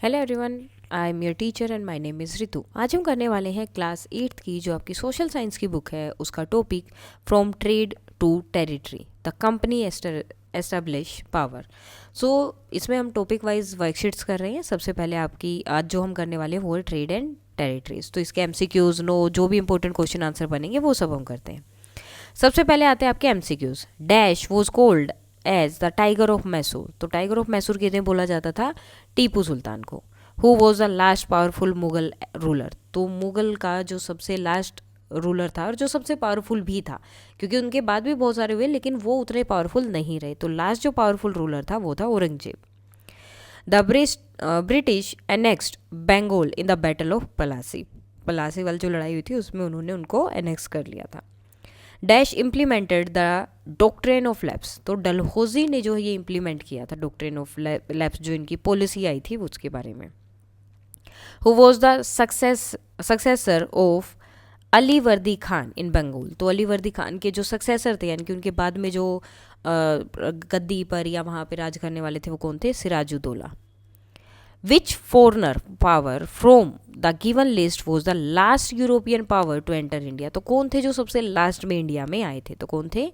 Hello everyone, I am your teacher and my name is Ritu. आज हम करने वाले हैं क्लास 8th की जो आपकी सोशल साइंस की बुक है, उसका topic from trade to territory the company establish power. So इसमें हम टॉपिक वाइज वर्कशीट्स कर रहे हैं। सबसे पहले आपकी आज जो हम करने वाले हैं वो है ट्रेड एंड टेरिटरीज। तो इसके एमसीक्यूज नो जो भी इंपॉर्टेंट क्वेश्चन आंसर बनेंगे वो सब हम करते हैं। सबसे पहले आते हैं आपके MCQs. Dash was called as the tiger of Mysore. तो टाइगर ऑफ मैसूर किसे बोला जाता था? टीपू सुल्तान को। Who was the last powerful Mughal ruler. तो मुगल का जो सबसे लास्ट रूलर था और जो सबसे पावरफुल भी था, क्योंकि उनके बाद भी बहुत सारे हुए लेकिन वो उतने पावरफुल नहीं रहे। तो लास्ट जो पावरफुल रूलर था वो था Aurangzeb. The British annexed Bengal in the battle of Plassey. Plassey वाली जो लड़ाई हुई थी उसमें उन्होंने उनको एनेक्स कर लिया था। Dash implemented the doctrine of lapse. तो डलहौजी ने जो ये इम्प्लीमेंट किया था डॉक्ट्रेन ऑफ लैप्स, जो इनकी पॉलिसी आई थी उसके बारे में। Who was the successor of Ali वर्दी खान इन बंगाल। तो अली वर्दी खान के जो सक्सेसर थे, यानी कि उनके बाद में जो गद्दी पर या वहाँ पे राज करने वाले थे वो कौन थे? Sirajuddaulah. Which foreigner power from the given list was the last European power to enter India. तो कौन थे जो सबसे लास्ट में इंडिया में आए थे? तो कौन थे?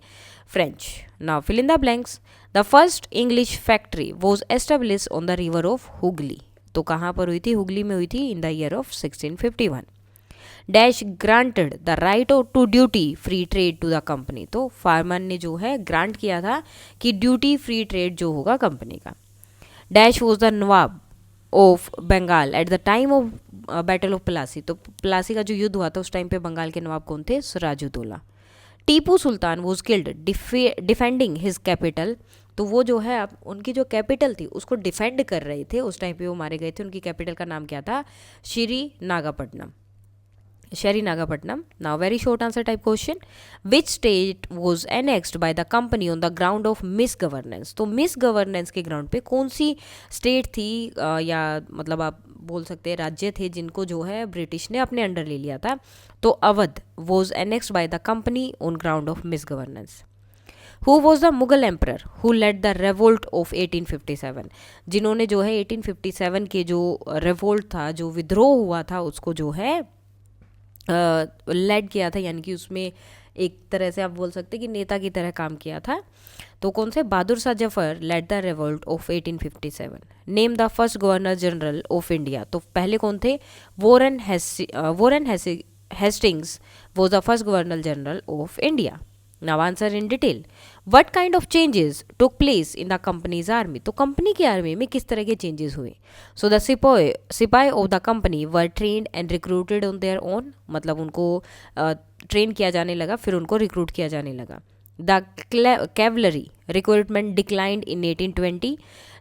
French. Now fill in the blanks. The first English factory was establish on the river of Hooghly. तो कहाँ पर हुई थी? हुगली में हुई थी in the year of 1651। Dash granted the right to duty free trade to the company. तो farmer ने जो है ग्रांट किया था कि ड्यूटी फ्री ट्रेड जो होगा कंपनी का। Dash was the nawab of Bengal at the time of battle of Plassey. तो प्लासी का जो युद्ध हुआ था उस टाइम पे बंगाल के नवाब कौन थे? Sirajuddaulah. Tipu Sultan was killed defending his capital. तो वो जो है उनकी जो कैपिटल थी उसको डिफेंड कर रहे थे, उस टाइम पे वो मारे गए थे। उनकी कैपिटल का नाम क्या था? Sherry Nagapatnam. Now very short answer type question. Which state was annexed by the company on the ground of misgovernance? तो misgovernance के ग्राउंड पे कौन सी स्टेट थी या मतलब आप बोल सकते हैं राज्य थे जिनको जो है ब्रिटिश ने अपने अंडर ले लिया था? तो Awadh was annexed by the company on ground of misgovernance. Who was the Mughal emperor who led the revolt of 1857? जिन्होंने जो है 1857 के जो revolt था, जो विद्रोह हुआ था, उसको जो है लेड किया था, यानी कि उसमें एक तरह से आप बोल सकते हैं कि नेता की तरह काम किया था। तो कौन से? Bahadur Shah Zafar led the revolt of 1857। Name the first governor general of India. तो पहले कौन थे? Warren Hastings was the first governor general of India. Now answer in detail. What kind of changes took place in the company's army. तो company की आर्मी में किस तरह के चेंजेस हुए? So the sipahi of the company were trained and recruited on their own. मतलब उनको ट्रेन किया जाने लगा, फिर उनको रिक्रूट किया जाने लगा। The cavalry recruitment declined in 1820।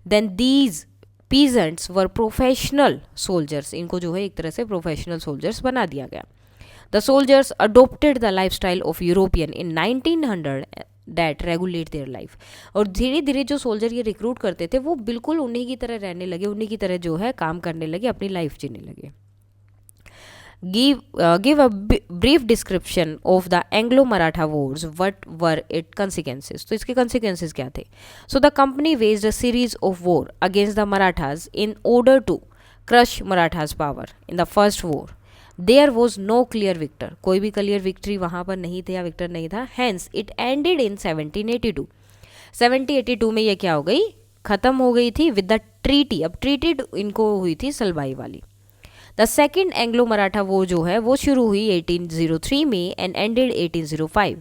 Then these peasants were professional soldiers. इनको जो है एक तरह से प्रोफेशनल सोल्जर्स बना दिया गया। The soldiers adopted the lifestyle of European in 1900 that regulate their life. और धीरे धीरे जो सोल्जर ये रिक्रूट करते थे वो बिल्कुल उन्हीं की तरह रहने लगे, उन्हीं की तरह जो है काम करने लगे, अपनी लाइफ जीने लगे। Give a brief description of the Anglo-Maratha wars. What were its consequences? तो इसके consequences क्या थे? So the company waged a series of war against the Marathas in order to crush Marathas' power in the first war. There was no clear victor. कोई भी clear victory वहाँ पर नहीं थे या विक्टर नहीं था। Hence it ended in 1782। 1782 में ये क्या हो गई? खत्म हो गई थी विद द ट्रीटी। अब ट्रीटेड इनको हुई थी सलबाई वाली। The second Anglo Maratha war जो है वो शुरू हुई 1803 में and ended 1805।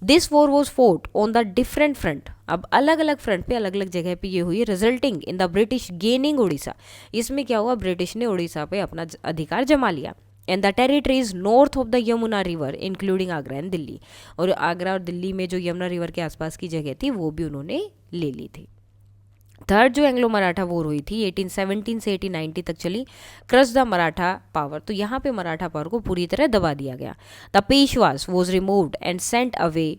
This war was fort on the different front. अब अलग अलग फ्रंट पे अलग अलग जगह पे ये हुई, resulting in the British gaining Orissa. इसमें क्या हुआ? ब्रिटिश ने उड़ीसा पे अपना अधिकार जमा लिया। And the territories north of the Yamuna river including Agra and Delhi. और आगरा और दिल्ली में जो यमुना रिवर के आसपास की जगह थी वो भी उन्होंने ले ली थी। थर्ड जो एंग्लो मराठा वॉर हुई थी 1817 से 1890 तक चली, क्रश द मराठा पावर। तो यहाँ पे मराठा पावर को पूरी तरह दबा दिया गया। The Peshwas was removed and sent away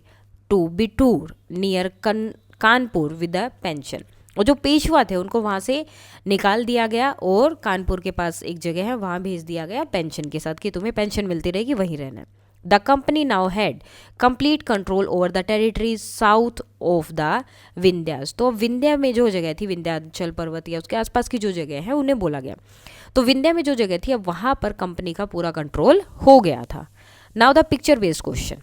to Bithoor near Kanpur with a pension. और जो पेशवा थे उनको वहाँ से निकाल दिया गया और कानपुर के पास एक जगह है वहाँ भेज दिया गया पेंशन के साथ कि तुम्हें पेंशन मिलती रहेगी, वहीं रहना है। The company now had complete control over the territories south of the Vindhyas. तो विंध्या में जो जगह थी, विंध्याचल पर्वत या उसके आसपास की जो जगह है उन्हें बोला गया। तो विंध्या में जो जगह थी अब वहाँ पर कंपनी का पूरा कंट्रोल हो गया था। Now the picture based question,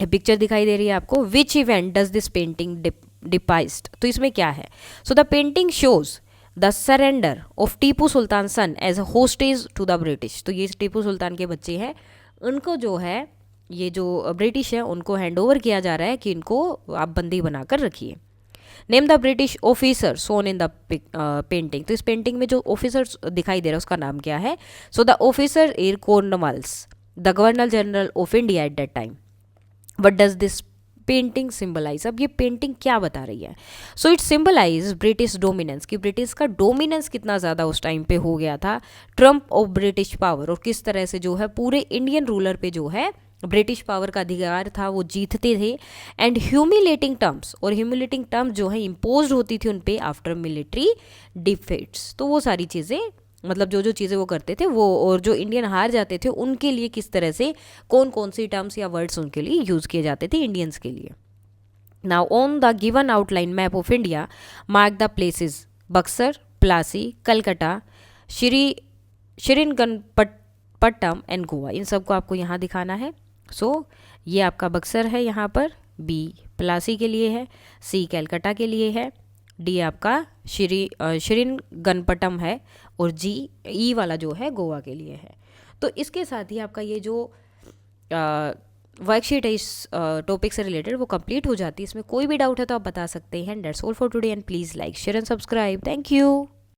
ये पिक्चर दिखाई दे रही है आपको। Which event does this painting depicts, तो इसमें क्या है? So the painting shows the surrender of Tipu Sultan son as a hostage to the British. तो ये टीपू सुल्तान के बच्चे हैं, उनको जो है ये जो ब्रिटिश है उनको हैंड ओवर किया जा रहा है कि इनको आप बंदी बनाकर रखिए। Name the British officer shown in the painting. तो इस पेंटिंग में जो ऑफिसर दिखाई दे रहा है उसका नाम क्या है? So the officer air Cornwallis, the governor general of India at that time. What does this painting symbolize? अब ये पेंटिंग क्या बता रही है? So it symbolize British dominance, कि ब्रिटिश का डोमिनेंस कितना ज़्यादा उस टाइम पे हो गया था, ट्रम्प ऑफ ब्रिटिश पावर, और किस तरह से जो है पूरे इंडियन रूलर पे जो है ब्रिटिश पावर का अधिकार था वो जीतते थे। एंड ह्यूमिलेटिंग टर्म्स, और ह्यूमिलेटिंग टर्म्स जो है इम्पोज होती थी उन पे आफ्टर मिलिट्री डिफीट्स। तो वो सारी चीज़ें, मतलब जो जो चीज़ें वो करते थे वो, और जो इंडियन हार जाते थे उनके लिए किस तरह से कौन कौन सी टर्म्स या वर्ड्स उनके लिए यूज़ किए जाते थे इंडियंस के लिए। Now on the given outline map of India mark the places Buxar, Plassey, Calcutta, Srirangapatna and Goa. इन सबको आपको यहाँ दिखाना है। सो ये आपका बक्सर है यहाँ पर, बी प्लासी के लिए है, सी कलकत्ता के लिए है, डी आपका श्रीरंगपट्टनम है, और जी ई वाला जो है गोवा के लिए है। तो इसके साथ ही आपका ये जो वर्कशीट है इस टॉपिक से रिलेटेड वो कंप्लीट हो जाती है। इसमें कोई भी डाउट है तो आप बता सकते हैं। That's all for today and please like share and subscribe. Thank you.